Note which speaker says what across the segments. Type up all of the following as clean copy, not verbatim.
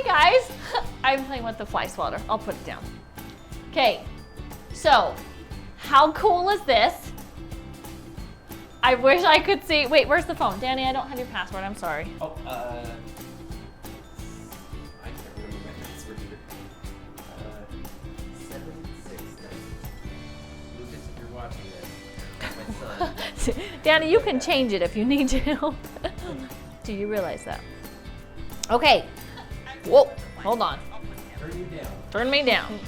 Speaker 1: Hi guys, I'm playing with the fly swatter. I'll put it down. Okay, so how cool is this? I wish I could see. Wait, where's the phone? Danny, I don't have your password. I'm sorry.
Speaker 2: Oh, I can't remember my password either. 769. Lucas, if you're watching this, my son.
Speaker 1: Danny, you can change it if you need to. Do you realize that? Okay. Whoa, hold on.
Speaker 2: Turn you down.
Speaker 1: Turn me down.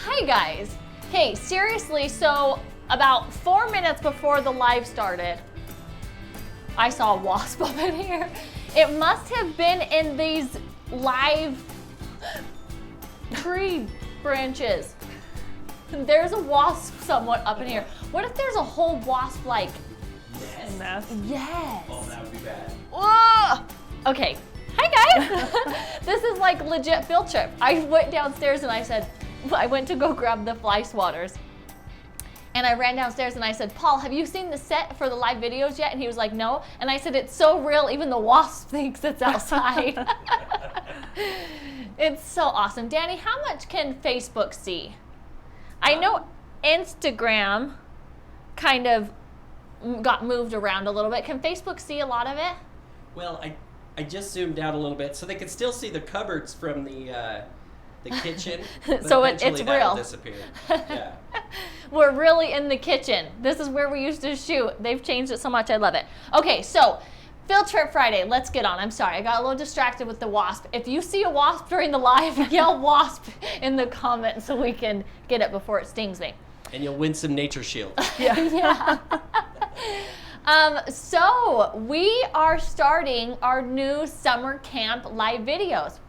Speaker 1: Hi guys. Hey, seriously, so about 4 minutes before the live started, I saw a wasp up in here. It must have been in these live tree branches. There's a wasp somewhat up in here. What if there's a whole wasp like
Speaker 2: Nest?
Speaker 1: Yes.
Speaker 2: Oh, that would be bad.
Speaker 1: Whoa. Okay. Hi guys. This is like legit field trip. I went downstairs and I went to go grab the fly swatters. And I ran downstairs and I said, Paul, have you seen the set for the live videos yet? And he was like, no. And I said, it's so real, even the wasp thinks it's outside. It's so awesome. Danny, how much can Facebook see? I know Instagram kind of got moved around a little bit. Can Facebook see a lot of it?
Speaker 2: Well, I just zoomed out a little bit so they could still see the cupboards from the kitchen. But
Speaker 1: So it's
Speaker 2: eventually that'll
Speaker 1: real.
Speaker 2: Disappear. Yeah.
Speaker 1: We're really in the kitchen. This is where we used to shoot. They've changed it so much. I love it. Okay, so Field Trip Friday. Let's get on. I'm sorry. I got a little distracted with the wasp. If you see a wasp during the live, yell wasp in the comments so we can get it before it stings me.
Speaker 2: And you'll win some nature shield.
Speaker 1: Yeah. So we are starting our new summer camp live videos.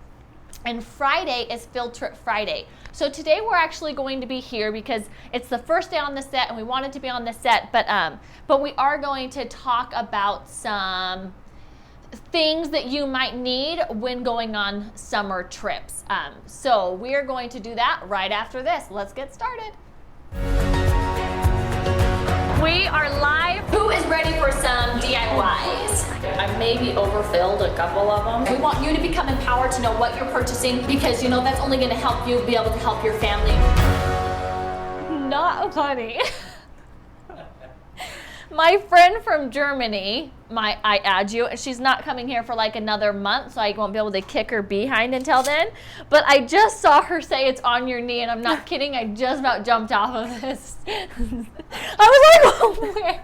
Speaker 1: And Friday is Field Trip Friday. So today we're actually going to be here because it's the first day on the set and we wanted to be on the set, but we are going to talk about some things that you might need when going on summer trips. So we are going to do that right after this. Let's get started. We are live. Who is ready for some DIYs? I maybe overfilled a couple of them. We want you to become empowered to know what you're purchasing because you know that's only going to help you be able to help your family. Not funny. My friend from Germany, I add you, and she's not coming here for like another month, so I won't be able to kick her behind until then. But I just saw her say it's on your knee, and I'm not kidding. I just about jumped off of this. I was like, oh, where?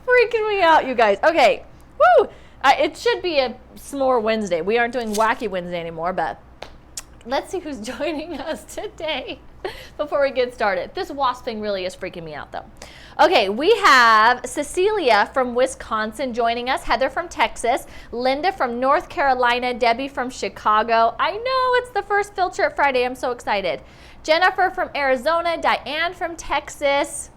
Speaker 1: Freaking me out, you guys. Okay, woo! It should be a S'more Wednesday. We aren't doing Wacky Wednesday anymore, but let's see who's joining us today before we get started. This wasp thing really is freaking me out, though. Okay, we have Cecilia from Wisconsin joining us, Heather from Texas, Linda from North Carolina, Debbie from Chicago. I know it's the first Field Trip Friday. I'm so excited. Jennifer from Arizona, Diane from Texas.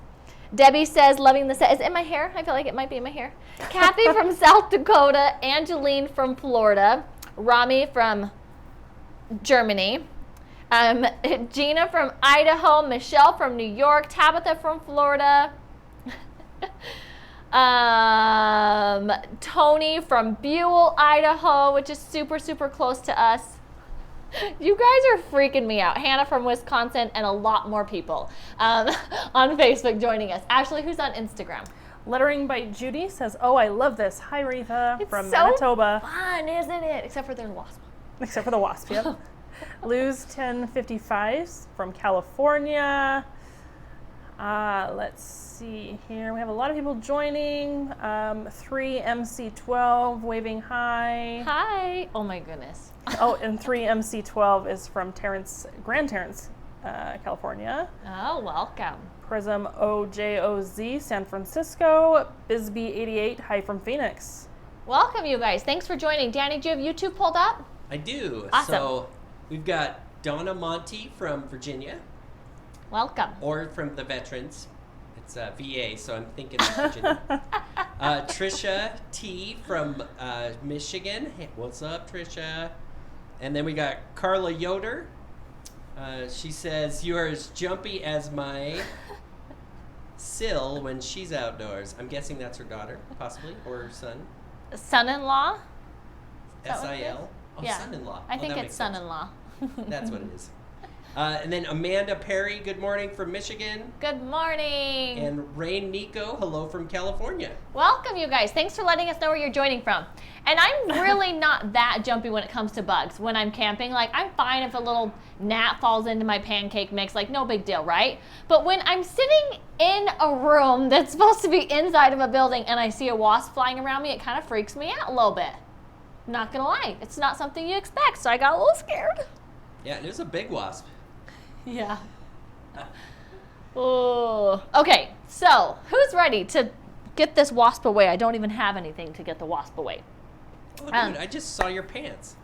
Speaker 1: Debbie says, loving the set. Is it in my hair? I feel like it might be in my hair. Kathy from South Dakota, Angeline from Florida, Rami from Germany. Gina from Idaho, Michelle from New York, Tabitha from Florida, Tony from Buell, Idaho, which is super, super close to us. You guys are freaking me out. Hannah from Wisconsin and a lot more people on Facebook joining us. Ashley, who's on Instagram?
Speaker 3: Lettering by Judy says, oh, I love this. Hi, Retha from
Speaker 1: so
Speaker 3: Manitoba.
Speaker 1: Fun, isn't it? Except for their wasp.
Speaker 3: Except for the wasp, yep. Lose 1055 from California. Let's see here. We have a lot of people joining. 3MC12 waving hi.
Speaker 1: Hi. Oh my goodness.
Speaker 3: Oh, and 3MC12 is from Grand Terrence, California.
Speaker 1: Oh, welcome.
Speaker 3: Prism OJOZ, San Francisco. Bisbee88, hi from Phoenix.
Speaker 1: Welcome, you guys. Thanks for joining. Danny, do you have YouTube pulled up?
Speaker 2: I do.
Speaker 1: Awesome.
Speaker 2: So we've got Donna Monty from Virginia.
Speaker 1: Welcome.
Speaker 2: Or from the veterans. It's VA, so I'm thinking Virginia. Trisha T from Michigan. Hey, what's up, Trisha? And then we got Carla Yoder. She says, you are as jumpy as my Sil when she's outdoors. I'm guessing that's her daughter, possibly, or her son.
Speaker 1: Son-in-law?
Speaker 2: S-I-L. Oh,
Speaker 1: Yeah.
Speaker 2: son-in-law.
Speaker 1: I
Speaker 2: Oh,
Speaker 1: think
Speaker 2: that
Speaker 1: it's
Speaker 2: makes sense.
Speaker 1: son-in-law.
Speaker 2: That's what it is. And then Amanda Perry, good morning from Michigan.
Speaker 1: Good morning.
Speaker 2: And Rain Nico, hello from California.
Speaker 1: Welcome, you guys. Thanks for letting us know where you're joining from. And I'm really not that jumpy when it comes to bugs when I'm camping. Like, I'm fine if a little gnat falls into my pancake mix, like, no big deal, right? But when I'm sitting in a room that's supposed to be inside of a building and I see a wasp flying around me, it kind of freaks me out a little bit. Not gonna lie, it's not something you expect, so I got a little scared.
Speaker 2: Yeah, and it was a big wasp.
Speaker 1: Yeah. Oh. Okay, so who's ready to get this wasp away? I don't even have anything to get the wasp away.
Speaker 2: Oh, dude, I just saw your pants.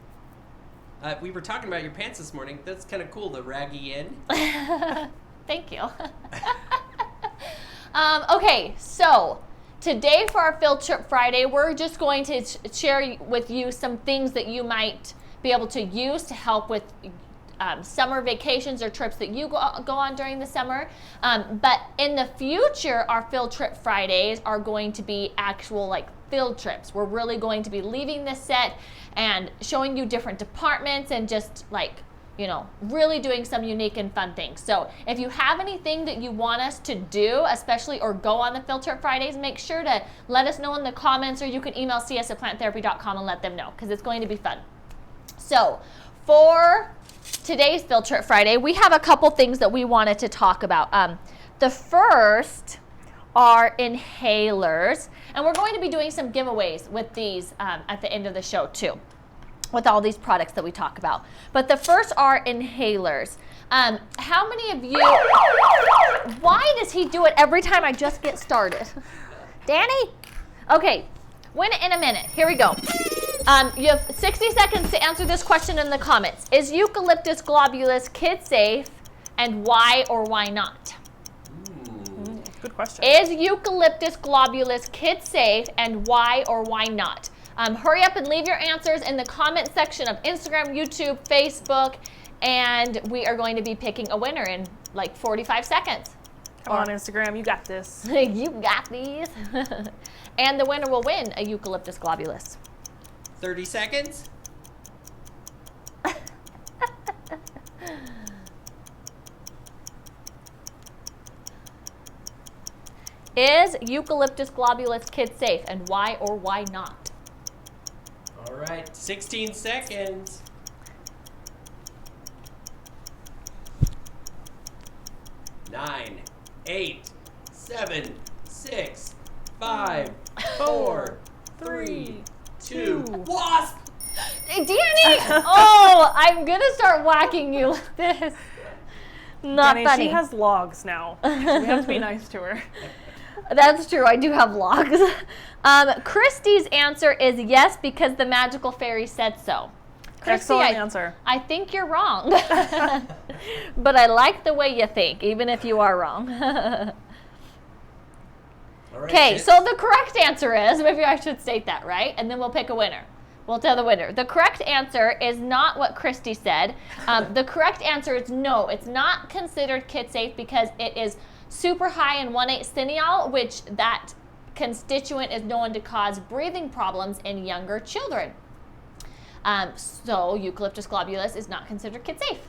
Speaker 2: We were talking about your pants this morning. That's kind of cool, the raggy end.
Speaker 1: Thank you. Okay, so today for our Field Trip Friday, we're just going to share with you some things that you might be able to use to help with summer vacations or trips that you go on during the summer. But in the future, our Field Trip Fridays are going to be actual like field trips. We're really going to be leaving this set and showing you different departments and just like, you know, really doing some unique and fun things. So if you have anything that you want us to do, especially or go on the Field Trip Fridays, make sure to let us know in the comments, or you can email cs@planttherapy.com and let them know, because it's going to be fun. So for today's Field Trip Friday, we have a couple things that we wanted to talk about. The first are inhalers, and we're going to be doing some giveaways with these at the end of the show too, with all these products that we talk about. But the first are inhalers. How many of you, why does he do it every time I just get started? Danny? Okay, win it in a minute. Here we go. You have 60 seconds to answer this question in the comments. Is eucalyptus globulus kid safe, and why or why not?
Speaker 3: Good question.
Speaker 1: Is eucalyptus globulus kid safe, and why or why not? Hurry up and leave your answers in the comment section of Instagram, YouTube, Facebook, and we are going to be picking a winner in like 45 seconds.
Speaker 3: Come on, Instagram, you got this.
Speaker 1: You got these. And the winner will win a eucalyptus globulus.
Speaker 2: 30 seconds.
Speaker 1: Is eucalyptus globulus kid safe, and why or why not?
Speaker 2: All right, 16 seconds. 9, 8, 7, 6, 5, 4, 3, 2, wasp!
Speaker 1: Hey, Danny! Oh, I'm gonna start whacking you like this. Not
Speaker 3: Danny,
Speaker 1: funny.
Speaker 3: she has logs now. We have to be nice to her.
Speaker 1: That's true. I do have logs. Christy's answer is yes, because the magical fairy said so. Christy,
Speaker 3: Excellent answer.
Speaker 1: I think you're wrong. But I like the way you think, even if you are wrong. Okay, so the correct answer is, maybe I should state that, right? And then we'll pick a winner. We'll tell the winner. The correct answer is not what Christy said. The correct answer is no. It's not considered kid safe because it is super high in 1,8-cineol, which that constituent is known to cause breathing problems in younger children. So eucalyptus globulus is not considered kid safe.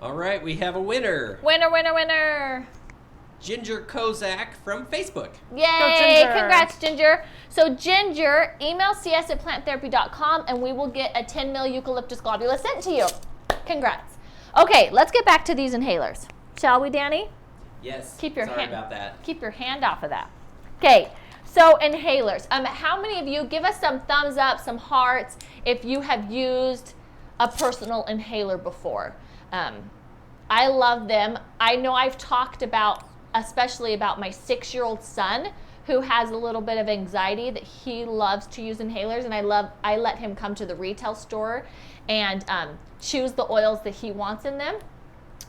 Speaker 2: All right, we have a winner.
Speaker 1: Winner, winner, winner.
Speaker 2: Ginger Kozak from Facebook.
Speaker 1: Yay!
Speaker 3: Ginger.
Speaker 1: Congrats, Ginger. So Ginger, email cs@planttherapy.com and we will get a 10 ml eucalyptus globulus sent to you. Congrats. Okay, let's get back to these inhalers. Shall we, Danny?
Speaker 2: Yes.
Speaker 1: Keep your
Speaker 2: Sorry
Speaker 1: hand
Speaker 2: about that.
Speaker 1: Keep your hand off of that. Okay, so inhalers. How many of you, give us some thumbs up, some hearts, if you have used a personal inhaler before. I love them. I know I've talked about, especially about my 6-year-old son who has a little bit of anxiety, that he loves to use inhalers, and I let him come to the retail store and choose the oils that he wants in them,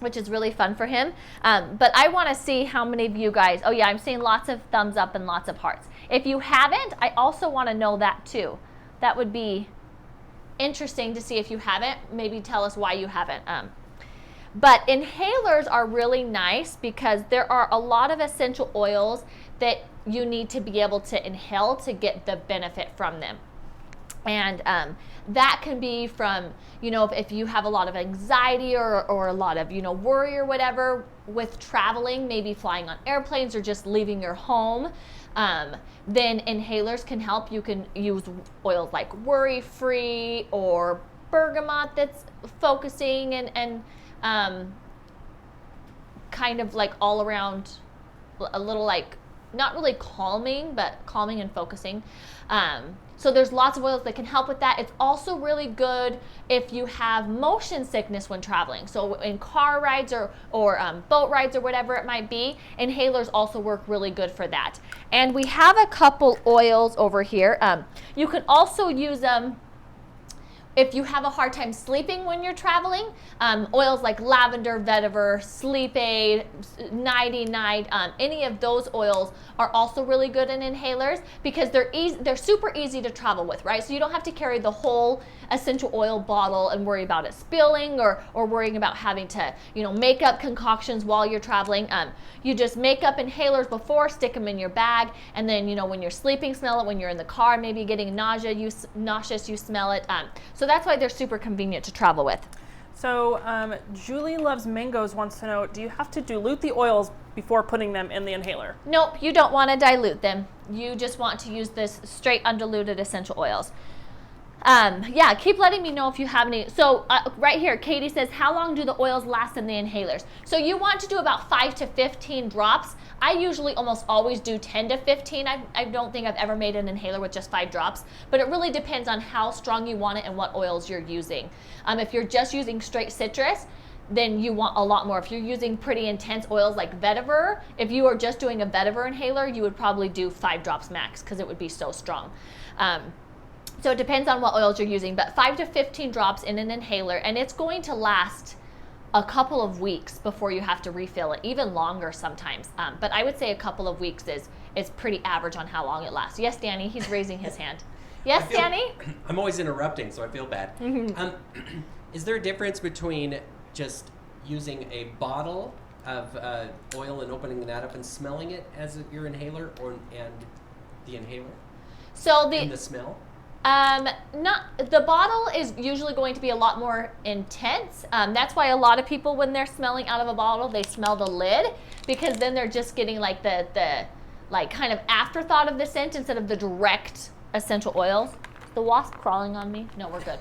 Speaker 1: which is really fun for him. But I want to see how many of you guys, oh yeah, I'm seeing lots of thumbs up and lots of hearts. If you haven't, I also want to know that too. That would be interesting to see if you haven't. Maybe tell us why you haven't. But inhalers are really nice because there are a lot of essential oils that you need to be able to inhale to get the benefit from them. And that can be from, if you have a lot of anxiety or a lot of, worry or whatever with traveling, maybe flying on airplanes or just leaving your home, then inhalers can help. You can use oils like Worry Free or bergamot that's focusing and kind of like all around a little like, not really calming, but calming and focusing. So there's lots of oils that can help with that. It's also really good if you have motion sickness when traveling. So in car rides or boat rides or whatever it might be, inhalers also work really good for that. And we have a couple oils over here. You can also use them if you have a hard time sleeping when you're traveling. Oils like lavender, vetiver, sleep aid, nighty night, any of those oils are also really good in inhalers because they're super easy to travel with, right? So you don't have to carry the whole essential oil bottle and worry about it spilling or worrying about having to, make up concoctions while you're traveling. You just make up inhalers before, stick them in your bag, and then, when you're sleeping, smell it. When you're in the car, maybe getting nauseous, you smell it. So that's why they're super convenient to travel with.
Speaker 3: So Julie Loves Mangoes wants to know, do you have to dilute the oils before putting them in the inhaler?
Speaker 1: Nope, you don't want to dilute them. You just want to use this straight undiluted essential oils. Yeah, keep letting me know if you have any. So right here, Katie says, how long do the oils last in the inhalers? So you want to do about 5 to 15 drops. I usually almost always do 10 to 15. I don't think I've ever made an inhaler with just 5 drops, but it really depends on how strong you want it and what oils you're using. If you're just using straight citrus, then you want a lot more. If you're using pretty intense oils like vetiver, if you are just doing a vetiver inhaler, you would probably do 5 drops max because it would be so strong. So it depends on what oils you're using, but 5 to 15 drops in an inhaler, and it's going to last a couple of weeks before you have to refill it, even longer sometimes. But I would say a couple of weeks is pretty average on how long it lasts. Yes, Danny, he's raising his hand. Yes, Danny?
Speaker 2: I'm always interrupting, so I feel bad. Is there a difference between just using a bottle of oil and opening that up and smelling it as your inhaler, and the inhaler?
Speaker 1: So
Speaker 2: and the smell?
Speaker 1: The bottle is usually going to be a lot more intense. That's why a lot of people, when they're smelling out of a bottle, they smell the lid, because then they're just getting like the like kind of afterthought of the scent instead of the direct essential oils. The wasp crawling on me? No, we're good.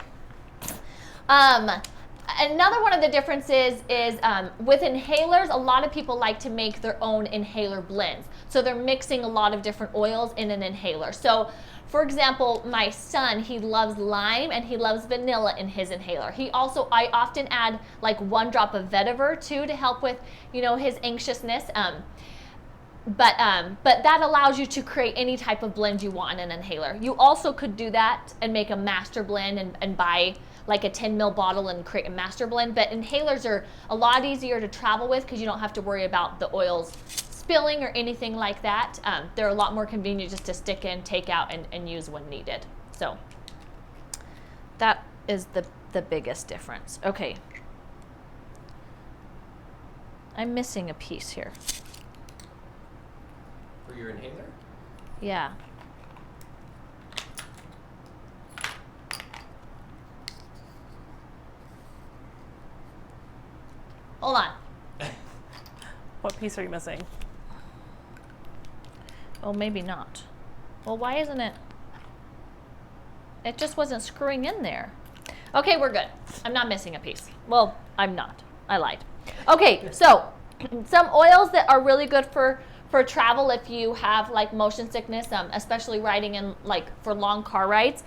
Speaker 1: Another one of the differences is with inhalers, a lot of people like to make their own inhaler blends. So they're mixing a lot of different oils in an inhaler. So for example, my son, he loves lime and he loves vanilla in his inhaler. I often add like 1 drop of vetiver too to help with, his anxiousness. But that allows you to create any type of blend you want in an inhaler. You also could do that and make a master blend and buy like a 10 ml bottle and create a master blend. But inhalers are a lot easier to travel with because you don't have to worry about the oils spilling or anything like that. They're a lot more convenient just to stick in, take out, and use when needed. So that is the biggest difference. Okay. I'm missing a piece here.
Speaker 2: For your inhaler?
Speaker 1: Yeah. Hold on.
Speaker 3: What piece are you missing?
Speaker 1: Oh, maybe not. Well, why isn't it? It just wasn't screwing in there. Okay, we're good. I'm not missing a piece. Well, I'm not. I lied. Okay, so some oils that are really good for travel if you have like motion sickness, especially riding in like for long car rides.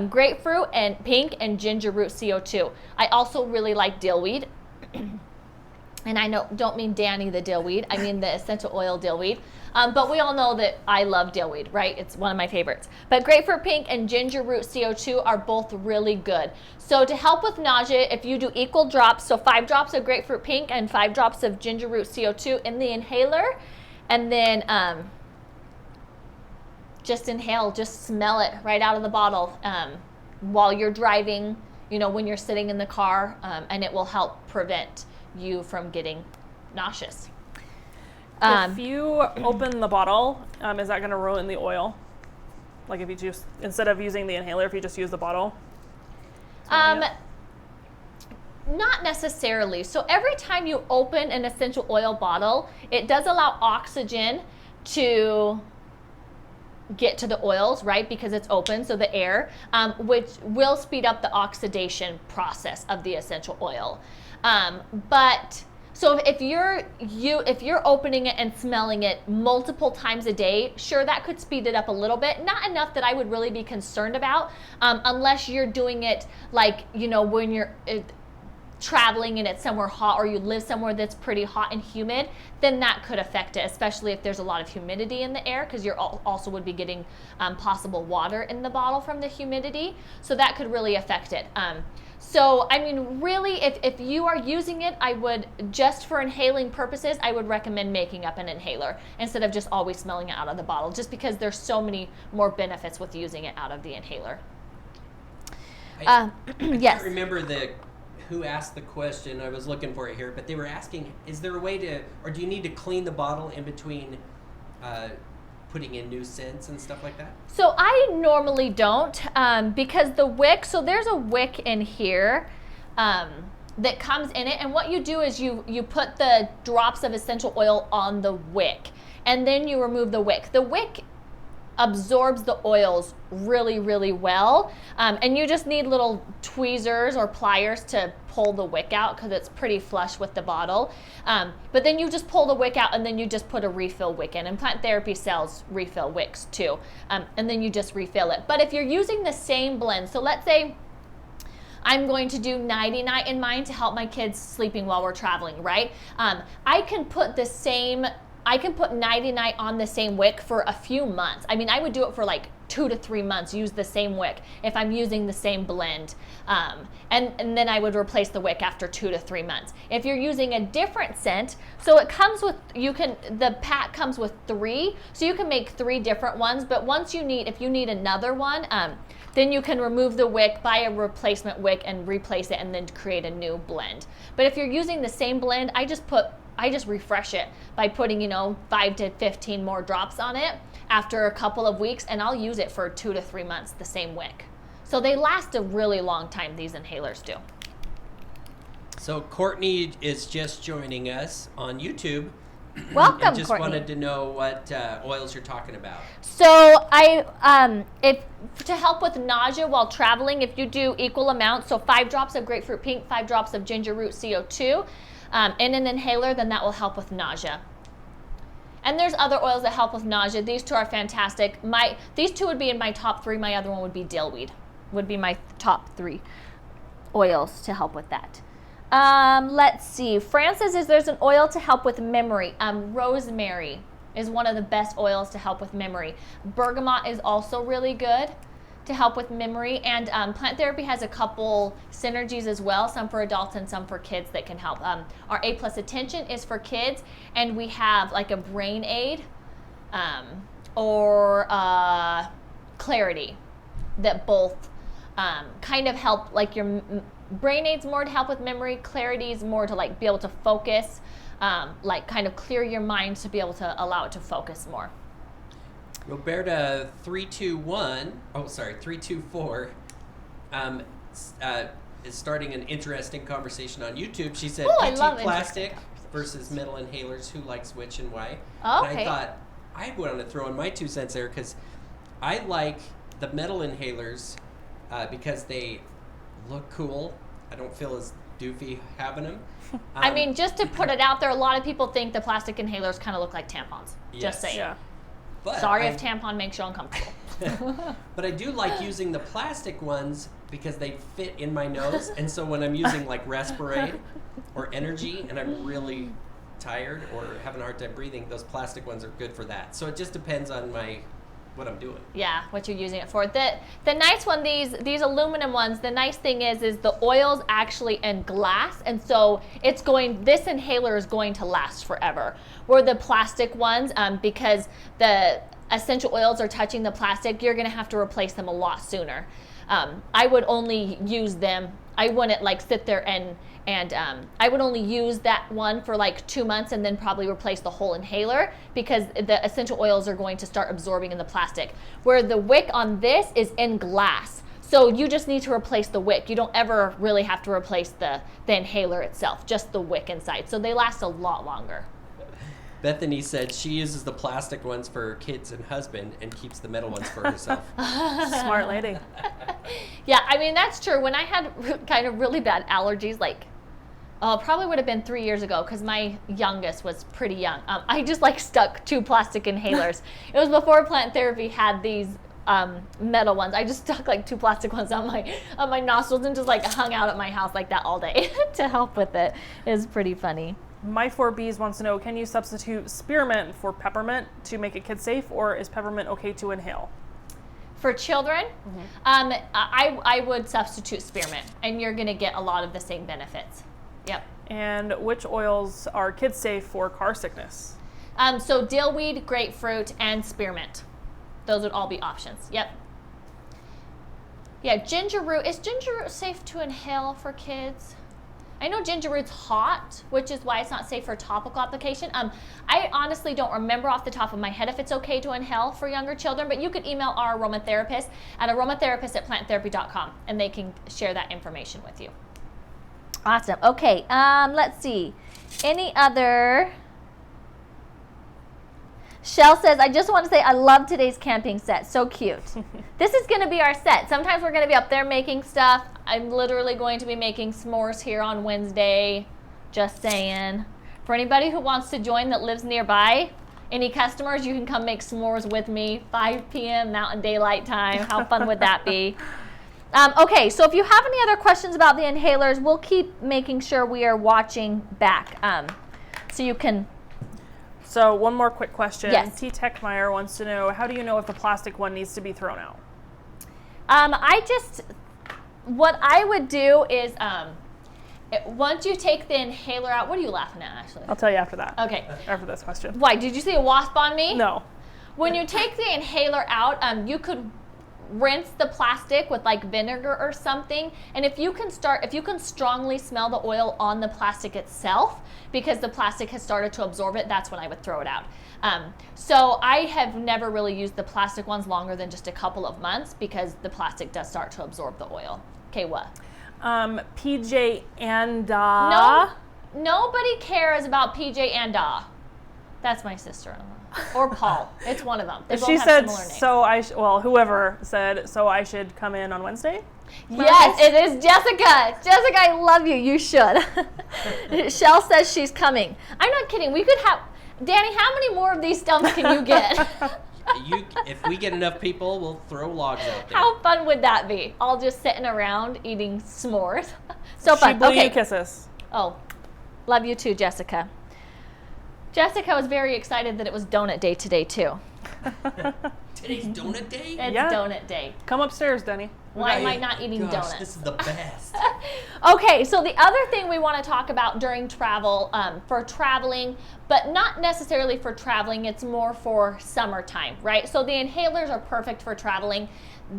Speaker 1: Grapefruit and pink and ginger root CO2. I also really like dillweed. And I don't mean Danny the dillweed, I mean the essential oil dillweed. But we all know that I love dillweed, right? It's one of my favorites. But grapefruit pink and ginger root CO2 are both really good. So to help with nausea, if you do equal drops, so 5 drops of grapefruit pink and 5 drops of ginger root CO2 in the inhaler, and then just inhale, just smell it right out of the bottle while you're driving, when you're sitting in the car, and it will help prevent you from getting nauseous.
Speaker 3: If you open the bottle, is that going to ruin the oil? Like if you just, instead of using the inhaler, if you just use the bottle?
Speaker 1: Not necessarily. So every time you open an essential oil bottle, it does allow oxygen to get to the oils, right? Because it's open, so the air, which will speed up the oxidation process of the essential oil. But so if you're opening it and smelling it multiple times a day, sure, that could speed it up a little bit. Not enough that I would really be concerned about, unless you're doing it like, when you're traveling and it's somewhere hot, or you live somewhere that's pretty hot and humid, then that could affect it, especially if there's a lot of humidity in the air, because you're also would be getting possible water in the bottle from the humidity. So that could really affect it. So, I mean, really, if you are using it, I would, just for inhaling purposes, I would recommend making up an inhaler instead of just always smelling it out of the bottle, just because there's so many more benefits with using it out of the inhaler.
Speaker 2: I
Speaker 1: Yes.
Speaker 2: can't remember who asked the question. I was looking for it here, but they were asking, is there a way to, or do you need to clean the bottle in between putting in new scents and stuff like that?
Speaker 1: So I normally don't, because the wick, so there's a wick in here that comes in it, and what you do is you put the drops of essential oil on the wick, and then you remove the wick. The wick absorbs the oils really, really well, and you just need little tweezers or pliers to pull the wick out, because it's pretty flush with the bottle. But then you just pull the wick out, and then you just put a refill wick in, and Plant Therapy sells refill wicks too, and then you just refill it. But if you're using the same blend, so let's say I'm going to do Nighty Night in mine to help my kids sleeping while we're traveling, right? I can put Nighty Night on the same wick for a few months. I mean, I would do it for like 2 to 3 months, use the same wick if I'm using the same blend. And then I would replace the wick after 2 to 3 months. If you're using a different scent, so it comes with, the pack comes with 3, so you can make 3 different ones, but if you need another one, then you can remove the wick, buy a replacement wick and replace it, and then create a new blend. But if you're using the same blend, I just refresh it by putting, 5 to 15 more drops on it after a couple of weeks, and I'll use it for 2 to 3 months, the same wick. So they last a really long time, these inhalers do.
Speaker 2: So Courtney is just joining us on YouTube.
Speaker 1: Welcome,
Speaker 2: and just
Speaker 1: Courtney.
Speaker 2: wanted to know what oils you're talking about.
Speaker 1: So to help with nausea while traveling, if you do equal amounts, so 5 drops of grapefruit pink, 5 drops of ginger root CO2, in an inhaler, then that will help with nausea. And there's other oils that help with nausea. These 2 are fantastic. These 2 would be in my top 3. My other one would be dillweed, would be my top 3 oils to help with that. Let's see. Francis says there's an oil to help with memory. Rosemary is one of the best oils to help with memory. Bergamot is also really good to help with memory, and Plant Therapy has a couple synergies as well, some for adults and some for kids that can help. Our A+ Attention is for kids, and we have like a brain aid or Clarity that both kind of help, like your brain aid's more to help with memory, Clarity is more to like be able to focus, like kind of clear your mind to be able to allow it to focus more.
Speaker 2: Roberta 324 is starting an interesting conversation on YouTube. She said,
Speaker 1: I love
Speaker 2: plastic versus metal inhalers, who likes which and why?
Speaker 1: Okay.
Speaker 2: And I thought I want to throw in my 2 cents there, because I like the metal inhalers because they look cool. I don't feel as doofy having them.
Speaker 1: I mean, just to put it out there, a lot of people think the plastic inhalers kind of look like tampons.
Speaker 2: Yes.
Speaker 1: Just saying.
Speaker 3: Yeah.
Speaker 2: But
Speaker 1: Sorry if tampon makes you uncomfortable.
Speaker 2: But I do like using the plastic ones because they fit in my nose. And so when I'm using like respiratory or energy and I'm really tired or having a hard time breathing, those plastic ones are good for that. So it just depends on what I'm doing.
Speaker 1: Yeah, what you're using it for. The nice one, these aluminum ones, the nice thing is the oil's actually in glass, and so this inhaler is going to last forever. Where the plastic ones, because the essential oils are touching the plastic, you're gonna have to replace them a lot sooner. I would only use them I wouldn't like sit there and I would only use that one for like 2 months and then probably replace the whole inhaler because the essential oils are going to start absorbing in the plastic. Where the wick on this is in glass. So you just need to replace the wick. You don't ever really have to replace the inhaler itself, just the wick inside. So they last a lot longer.
Speaker 2: Bethany said she uses the plastic ones for her kids and husband and keeps the metal ones for herself.
Speaker 3: Smart lady.
Speaker 1: Yeah, I mean, that's true. When I had kind of really bad allergies, like, probably would have been 3 years ago because my youngest was pretty young. I just like stuck 2 plastic inhalers. It was before plant therapy had these metal ones. I just stuck like 2 plastic ones on my nostrils and just like hung out at my house like that all day to help with it. It was pretty funny.
Speaker 3: My 4Bs wants to know, can you substitute spearmint for peppermint to make it kid safe, or is peppermint okay to inhale?
Speaker 1: For children, I would substitute spearmint, and you're going to get a lot of the same benefits. Yep.
Speaker 3: And which oils are kid safe for car sickness?
Speaker 1: So dillweed, grapefruit, and spearmint. Those would all be options. Yep. Yeah, ginger root. Is ginger root safe to inhale for kids? I know ginger root's hot, which is why it's not safe for topical application. I honestly don't remember off the top of my head if it's okay to inhale for younger children, but you could email our aromatherapist at aromatherapist@planttherapy.com, and they can share that information with you. Awesome. Okay, let's see. Any other? Shell says, I just want to say I love today's camping set. So cute. This is going to be our set. Sometimes we're going to be up there making stuff. I'm literally going to be making s'mores here on Wednesday. Just saying. For anybody who wants to join that lives nearby, any customers, you can come make s'mores with me. 5 p.m. Mountain Daylight Time. How fun would that be? Okay, so if you have any other questions about the inhalers, we'll keep making sure we are watching back. So you can...
Speaker 3: So one more quick question.
Speaker 1: Yes.
Speaker 3: T. Techmeyer wants to know, how do you know if the plastic one needs to be thrown out?
Speaker 1: What I would do is, once you take the inhaler out, what are you laughing at, Ashley?
Speaker 3: I'll tell you after that.
Speaker 1: Okay.
Speaker 3: After this question.
Speaker 1: Why, did you see a wasp on me?
Speaker 3: No.
Speaker 1: When you take the inhaler out, you could rinse the plastic with like vinegar or something, and if you can strongly smell the oil on the plastic itself, because the plastic has started to absorb it, that's when I would throw it out. So I have never really used the plastic ones longer than just a couple of months because the plastic does start to absorb the oil. Okay, what?
Speaker 3: PJ and
Speaker 1: No, nobody cares about PJ and That's my sister-in-law. Or Paul. It's one of them. They both
Speaker 3: She
Speaker 1: have
Speaker 3: said,
Speaker 1: similar names.
Speaker 3: whoever said, so I should come in on Wednesday?
Speaker 1: Yes, it is Jessica. Jessica, I love you. You should. Shell says she's coming. I'm not kidding. We could have... Danny, how many more of these stumps can you get?
Speaker 2: If we get enough people, we'll throw logs out there.
Speaker 1: How fun would that be? All just sitting around eating s'mores. So fun.
Speaker 3: She blew
Speaker 1: Okay.
Speaker 3: you kisses.
Speaker 1: Oh, love you too, Jessica. Jessica was very excited that it was donut day today, too.
Speaker 2: Today's donut day?
Speaker 1: It's
Speaker 3: Yeah.
Speaker 1: donut day.
Speaker 3: Come upstairs, Denny.
Speaker 1: Why am I not eating
Speaker 2: Gosh,
Speaker 1: donuts?
Speaker 2: this is the best.
Speaker 1: Okay, so the other thing we want to talk about during travel, for traveling, but not necessarily for traveling, it's more for summertime, right? So the inhalers are perfect for traveling.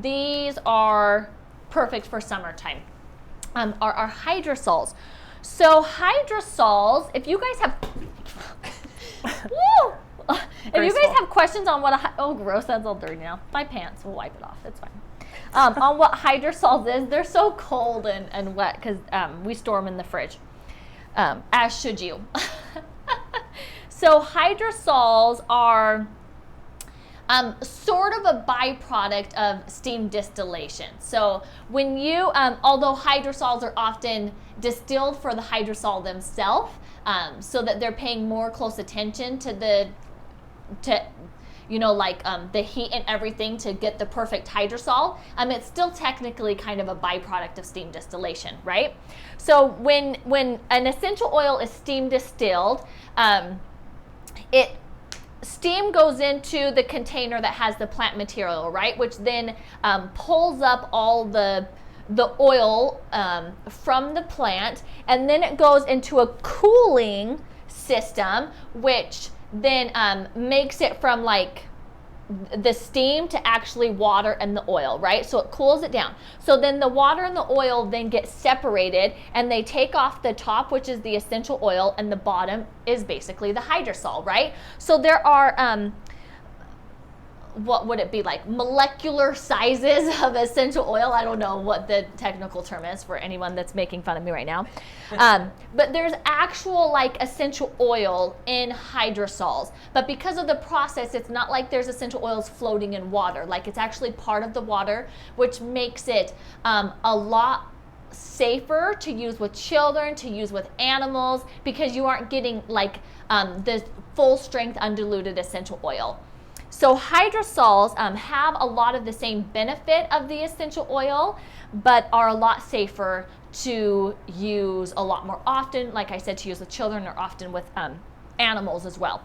Speaker 1: These are perfect for summertime, are hydrosols. So hydrosols, if you guys have... Woo! If you guys have questions on what oh gross, that's all dirty now. My pants, we'll wipe it off, it's fine. On what hydrosols is, they're so cold and wet because we store them in the fridge, as should you. So hydrosols are sort of a byproduct of steam distillation. So when you, although hydrosols are often distilled for the hydrosol themselves, so that they're paying more close attention to the heat and everything to get the perfect hydrosol, it's still technically kind of a byproduct of steam distillation, right? So when an essential oil is steam distilled, steam goes into the container that has the plant material, right? Which then pulls up all the oil from the plant, and then it goes into a cooling system, which then makes it from like the steam to actually water and the oil, right? So it cools it down. So then the water and the oil then get separated, and they take off the top, which is the essential oil, and the bottom is basically the hydrosol, right? So there are what would it be, like molecular sizes of essential oil? I don't know what the technical term is for anyone that's making fun of me right now. But there's actual like essential oil in hydrosols. But because of the process, it's not like there's essential oils floating in water. Like it's actually part of the water, which makes it a lot safer to use with children, to use with animals, because you aren't getting like the full strength undiluted essential oil. So hydrosols have a lot of the same benefit of the essential oil, but are a lot safer to use a lot more often. Like I said, to use with children or often with animals as well.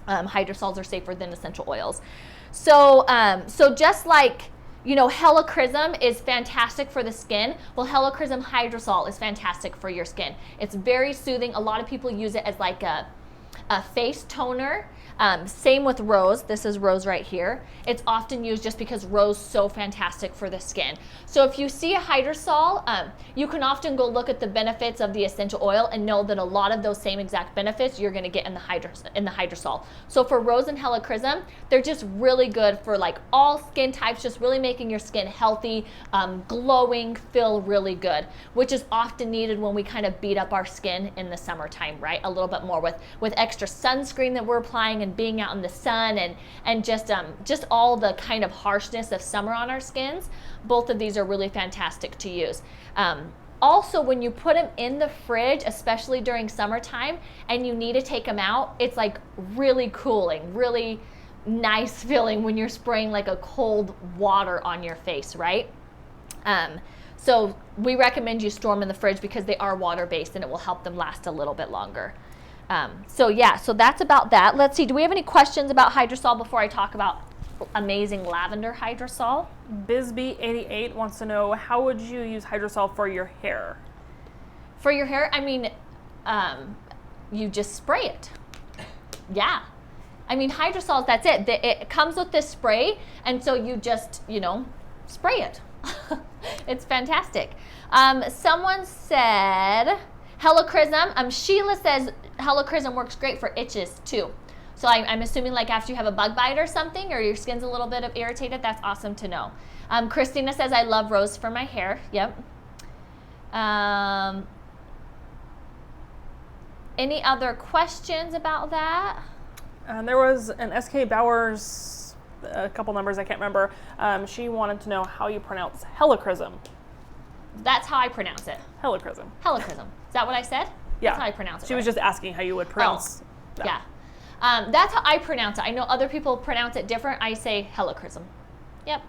Speaker 1: Hydrosols are safer than essential oils. So just like, you know, helichrysum is fantastic for the skin. Well, helichrysum hydrosol is fantastic for your skin. It's very soothing. A lot of people use it as like a face toner. Same with rose. This is rose right here. It's often used just because rose is so fantastic for the skin. So if you see a hydrosol, you can often go look at the benefits of the essential oil and know that a lot of those same exact benefits you're going to get in the hydrosol. So for rose and helichrysum, they're just really good for like all skin types, just really making your skin healthy, glowing, feel really good, which is often needed when we kind of beat up our skin in the summertime, right? A little bit more with extra sunscreen that we're applying and being out in the sun and just all the kind of harshness of summer on our skins. Both of these are really fantastic to use. Also, when you put them in the fridge, especially during summertime, and you need to take them out, it's like really cooling, really nice feeling when you're spraying like a cold water on your face, right? So we recommend you store them in the fridge because they are water-based and it will help them last a little bit longer. So that's about that. Let's see, do we have any questions about hydrosol before I talk about amazing lavender hydrosol?
Speaker 3: Bisbee88 wants to know, how would you use hydrosol for your hair?
Speaker 1: For your hair, I mean, you just spray it. Yeah. I mean, hydrosols, that's it. It comes with this spray, and so you just, spray it. It's fantastic. Someone said helichrysum. Sheila says helichrysum works great for itches too. So I'm assuming like after you have a bug bite or something, or your skin's a little bit irritated, that's awesome to know. Christina says, I love rose for my hair. Yep. Any other questions about that?
Speaker 3: There was an SK Bowers, a couple numbers I can't remember. She wanted to know how you pronounce helichrysum.
Speaker 1: That's how I pronounce it.
Speaker 3: Helichrysum.
Speaker 1: Helichrysum. Is that what I said?
Speaker 3: Yeah.
Speaker 1: That's how I pronounce it.
Speaker 3: She was just asking how you would pronounce that.
Speaker 1: Yeah. That's how I pronounce it. I know other people pronounce it different. I say helichrysum. Yep.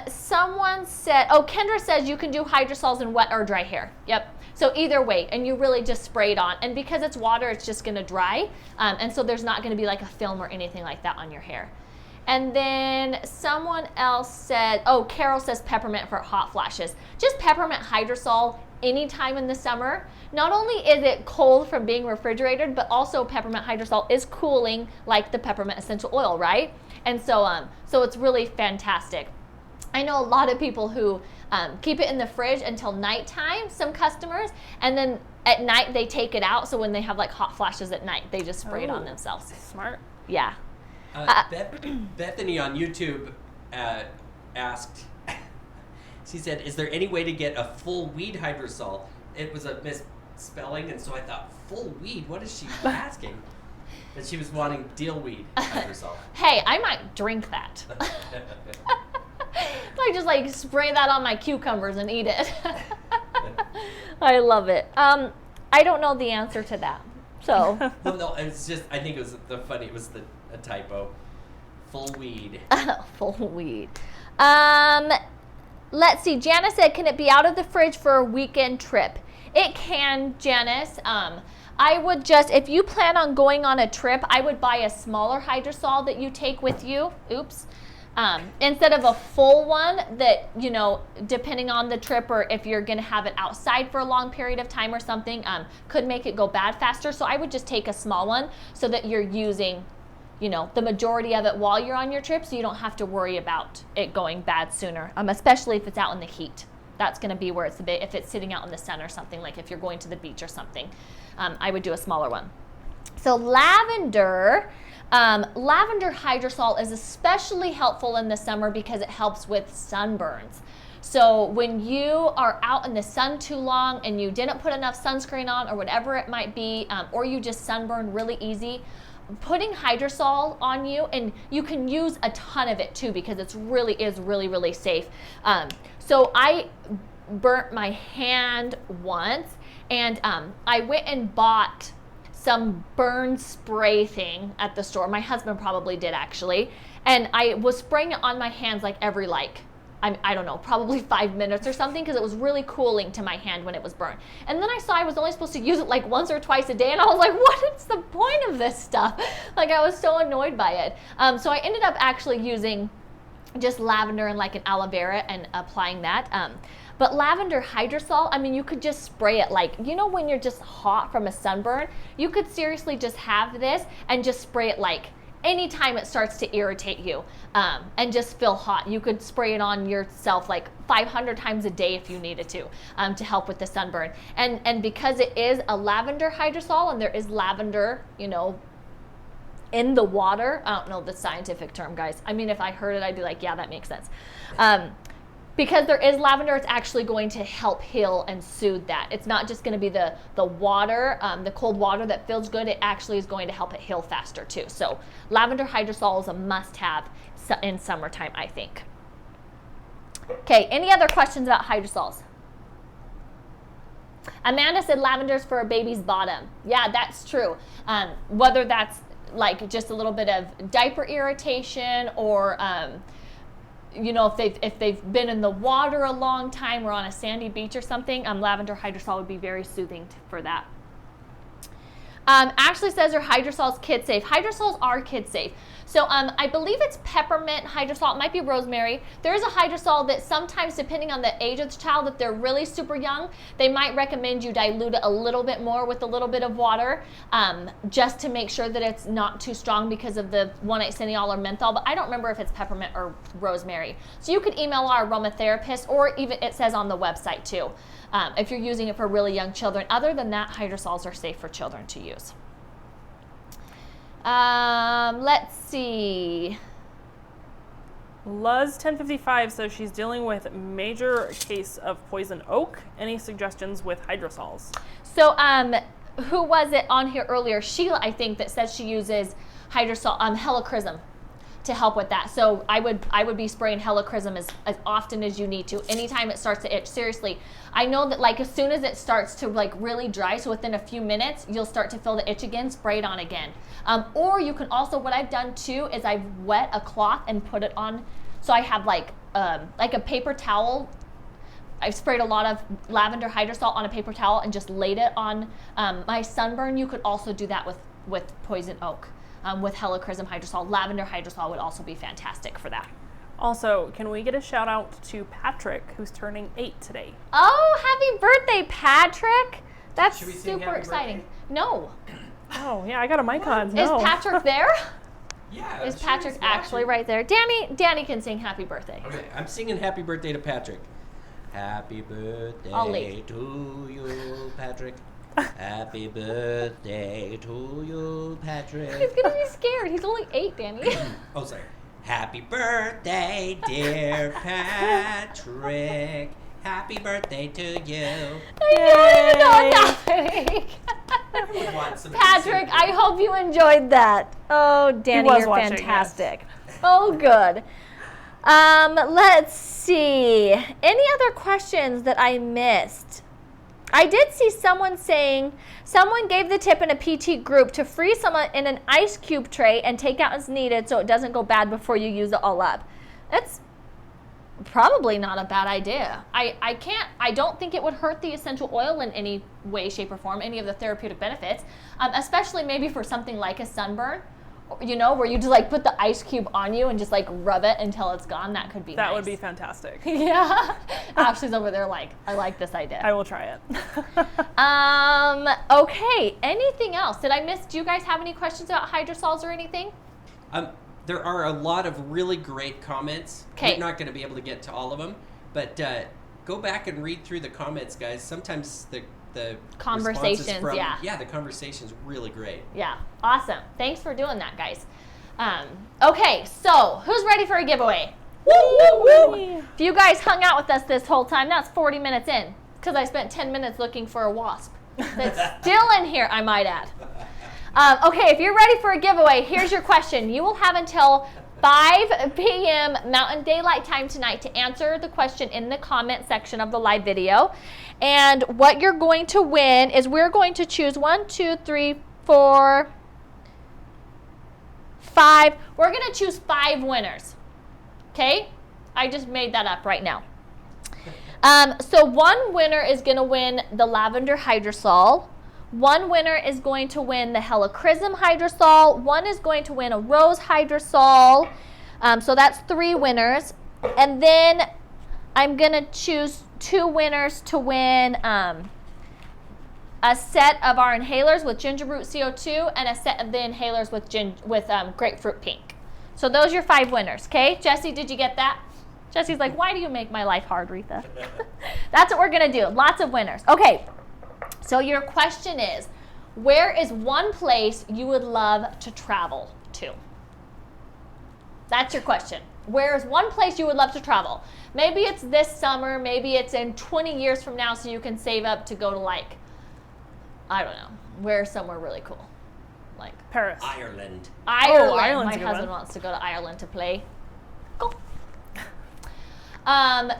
Speaker 1: Someone said, Kendra says you can do hydrosols in wet or dry hair. Yep. So either way, and you really just spray it on. And because it's water, it's just going to dry. And so there's not going to be like a film or anything like that on your hair. And then someone else said, Carol says peppermint for hot flashes. Just peppermint hydrosol anytime in the summer. Not only is it cold from being refrigerated, but also peppermint hydrosol is cooling like the peppermint essential oil, right? And so it's really fantastic. I know a lot of people who keep it in the fridge until nighttime, some customers, and then at night they take it out. So when they have like hot flashes at night, they just spray it on themselves.
Speaker 3: Smart.
Speaker 1: Yeah.
Speaker 2: Bethany on YouTube asked, she said, is there any way to get a full weed hydrosol? It was a misspelling, and so I thought, full weed? What is she asking? But she was wanting deal weed hydrosol.
Speaker 1: Hey, I might drink that. I just like spray that on my cucumbers and eat it. I love it. I don't know the answer to that. So.
Speaker 2: Well, no, it's just, I think it was it was a typo. Full weed.
Speaker 1: Full weed. Let's see. Janice said, can it be out of the fridge for a weekend trip? It can, Janice. I would just, if you plan on going on a trip, I would buy a smaller hydrosol that you take with you. Oops. Instead of a full one that, depending on the trip or if you're going to have it outside for a long period of time or something, could make it go bad faster. So I would just take a small one so that you're using the majority of it while you're on your trip, so you don't have to worry about it going bad sooner, especially if it's out in the heat. That's going to be where it's a bit, if it's sitting out in the sun or something, like if you're going to the beach or something, I would do a smaller one. So lavender hydrosol is especially helpful in the summer because it helps with sunburns. So when you are out in the sun too long and you didn't put enough sunscreen on or whatever it might be, or you just sunburn really easy, putting hydrosol on you, and you can use a ton of it too because it really is really safe. So I burnt my hand once, and I went and bought some burn spray thing at the store. My husband probably did actually. And I was spraying it on my hands like every I don't know, probably 5 minutes or something, because it was really cooling to my hand when it was burned. And then I saw I was only supposed to use it like once or twice a day, and I was like, what is the point of this stuff? Like, I was so annoyed by it. So I ended up actually using just lavender and like an aloe vera and applying that. But lavender hydrosol, I mean, you could just spray it like, when you're just hot from a sunburn, you could seriously just have this and just spray it like anytime it starts to irritate you and just feel hot. You could spray it on yourself like 500 times a day if you needed to help with the sunburn. And because it is a lavender hydrosol and there is lavender, in the water, I don't know the scientific term, guys. I mean, if I heard it, I'd be like, yeah, that makes sense. Because there is lavender, it's actually going to help heal and soothe that. It's not just going to be the water, the cold water that feels good. It actually is going to help it heal faster too. So lavender hydrosol is a must-have in summertime, I think. Okay, any other questions about hydrosols? Amanda said lavender's for a baby's bottom. Yeah, that's true. Whether that's like just a little bit of diaper irritation or if they've been in the water a long time or on a sandy beach or something, lavender hydrosol would be very soothing for that. Ashley says, are hydrosols kid safe? Hydrosols are kid safe. So I believe it's peppermint hydrosol. It might be rosemary. There is a hydrosol that sometimes, depending on the age of the child, if they're really super young, they might recommend you dilute it a little bit more with a little bit of water, just to make sure that it's not too strong because of the 1,8-cineol or menthol. But I don't remember if it's peppermint or rosemary. So you could email our aromatherapist, or even it says on the website too, if you're using it for really young children. Other than that, hydrosols are safe for children to use. Let's see.
Speaker 3: Luz 1055 says she's dealing with major case of poison oak. Any suggestions with hydrosols?
Speaker 1: So, who was it on here earlier? Sheila, I think, that says she uses hydrosol, helichrysum, to help with that. So I would be spraying helichrysum as often as you need to. Anytime it starts to itch, seriously. I know that like as soon as it starts to like really dry, so within a few minutes, you'll start to feel the itch again, spray it on again. Or you can also, what I've done too is I've wet a cloth and put it on. So I have like a paper towel. I've sprayed a lot of lavender hydrosol on a paper towel and just laid it on my sunburn. You could also do that with poison oak. With helichrysum hydrosol. Lavender hydrosol would also be fantastic for that.
Speaker 3: Also, can we get a shout out to Patrick, who's turning 8 today?
Speaker 1: Oh, happy birthday, Patrick! That's
Speaker 2: Should we sing
Speaker 1: super
Speaker 2: happy
Speaker 1: exciting.
Speaker 2: birthday?
Speaker 1: No.
Speaker 3: Oh, yeah, I got a mic on. No.
Speaker 1: Is Patrick there?
Speaker 2: Yeah.
Speaker 1: Is
Speaker 2: sure
Speaker 1: Patrick
Speaker 2: he's
Speaker 1: actually
Speaker 2: watching.
Speaker 1: right there? Danny can sing happy birthday.
Speaker 2: Okay, I'm singing happy birthday to Patrick. Happy
Speaker 1: I'll
Speaker 2: birthday
Speaker 1: leave.
Speaker 2: to you, Patrick. Happy birthday to you, Patrick.
Speaker 1: He's gonna be scared. He's only 8, Danny.
Speaker 2: Oh, sorry. Happy birthday, dear Patrick. Happy birthday to you.
Speaker 1: I know what's happening. Patrick, I hope you enjoyed that. Oh, Danny,
Speaker 3: was
Speaker 1: you're
Speaker 3: watching,
Speaker 1: fantastic. Oh, good. Let's see. Any other questions that I missed? I did see someone saying, someone gave the tip in a PT group to freeze someone in an ice cube tray and take out as needed so it doesn't go bad before you use it all up. That's probably not a bad idea. I don't think it would hurt the essential oil in any way, shape, or form, any of the therapeutic benefits, especially maybe for something like a sunburn, where you just like put the ice cube on you and just like rub it until it's gone. That could be
Speaker 3: That
Speaker 1: nice.
Speaker 3: would be fantastic.
Speaker 1: Yeah. Ashley's over there like, I like this idea.
Speaker 3: I will try it.
Speaker 1: Okay, anything else? Did I miss, do you guys have any questions about hydrosols or anything?
Speaker 2: There are a lot of really great comments.
Speaker 1: 'Kay.
Speaker 2: We're not going to be able to get to all of them, but go back and read through the comments, guys. Sometimes the
Speaker 1: Conversations,
Speaker 2: responses from,
Speaker 1: yeah.
Speaker 2: the conversation's really great.
Speaker 1: Yeah, awesome. Thanks for doing that, guys. Okay, so who's ready for a giveaway? Woo, woo, woo. If you guys hung out with us this whole time, that's 40 minutes in, because I spent 10 minutes looking for a wasp. That's still in here, I might add. Okay, if you're ready for a giveaway, here's your question. You will have until 5 p.m. Mountain Daylight Time tonight to answer the question in the comment section of the live video. And what you're going to win is we're going to choose 1, 2, 3, 4, 5. We're going to choose 5 winners. Okay? I just made that up right now. So one winner is going to win the lavender hydrosol. One winner is going to win the helichrysum hydrosol. One is going to win a rose hydrosol. So that's 3 winners. And then I'm going to choose 2 winners to win a set of our inhalers with ginger root CO2 and a set of the inhalers with grapefruit pink. So those are your 5 winners, okay? Jesse, did you get that? Jesse's like, why do you make my life hard, Retha? That's what we're going to do. Lots of winners. Okay, so your question is, where is one place you would love to travel to? That's your question. Where is one place you would love to travel? Maybe it's this summer, maybe it's in 20 years from now so you can save up to go to, like, I don't know, where's somewhere really cool? Like
Speaker 3: Paris.
Speaker 2: Ireland.
Speaker 1: Ireland.
Speaker 3: Oh, Ireland's
Speaker 1: My
Speaker 3: a good
Speaker 1: husband
Speaker 3: one.
Speaker 1: wants to go to Ireland to play. Go.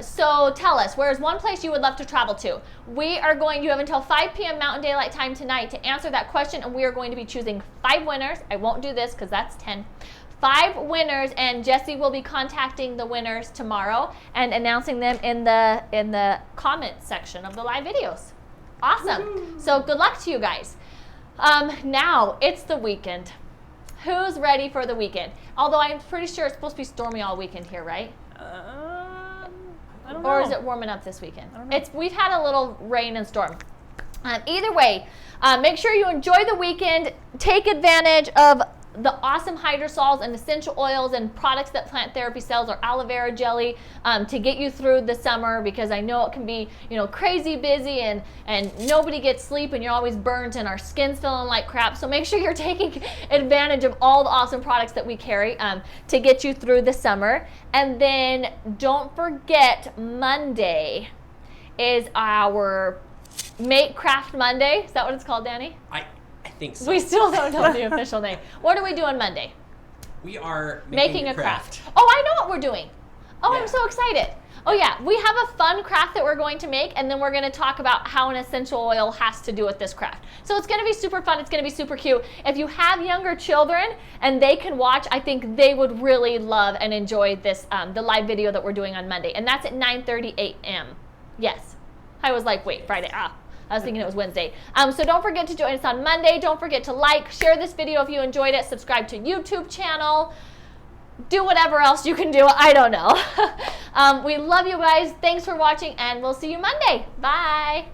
Speaker 1: So tell us, where is one place you would love to travel to? You have until 5 p.m. Mountain Daylight Time tonight to answer that question, and we are going to be choosing 5 winners. I won't do this because that's 10. 5 winners, and Jesse will be contacting the winners tomorrow and announcing them in the comment section of the live videos. Awesome. Woo-hoo. So good luck to you guys. Now it's the weekend. Who's ready for the weekend? Although I'm pretty sure it's supposed to be stormy all weekend here, right?
Speaker 3: I don't know.
Speaker 1: Or is it warming up this weekend?
Speaker 3: I don't know.
Speaker 1: We've had a little rain and storm. Either way, make sure you enjoy the weekend. Take advantage of the awesome hydrosols and essential oils and products that Plant Therapy sells, or aloe vera jelly, to get you through the summer, because I know it can be, crazy busy and nobody gets sleep and you're always burnt and our skin's feeling like crap. So make sure you're taking advantage of all the awesome products that we carry to get you through the summer. And then don't forget, Monday is our Make Craft Monday. Is that what it's called, Danny?
Speaker 2: I think so.
Speaker 1: We still don't know the official name. What are we doing Monday?
Speaker 2: We are
Speaker 1: Making a craft. Oh, I know what we're doing. Oh, yeah. I'm so excited. Oh, yeah. We have a fun craft that we're going to make, and then we're going to talk about how an essential oil has to do with this craft. So it's going to be super fun. It's going to be super cute. If you have younger children and they can watch, I think they would really love and enjoy this, the live video that we're doing on Monday. And that's at 9:30 a.m. Yes. I was like, wait, Friday. I was thinking it was Wednesday. So don't forget to join us on Monday. Don't forget to share this video if you enjoyed it. Subscribe to YouTube channel. Do whatever else you can do. I don't know. We love you guys. Thanks for watching, and we'll see you Monday. Bye.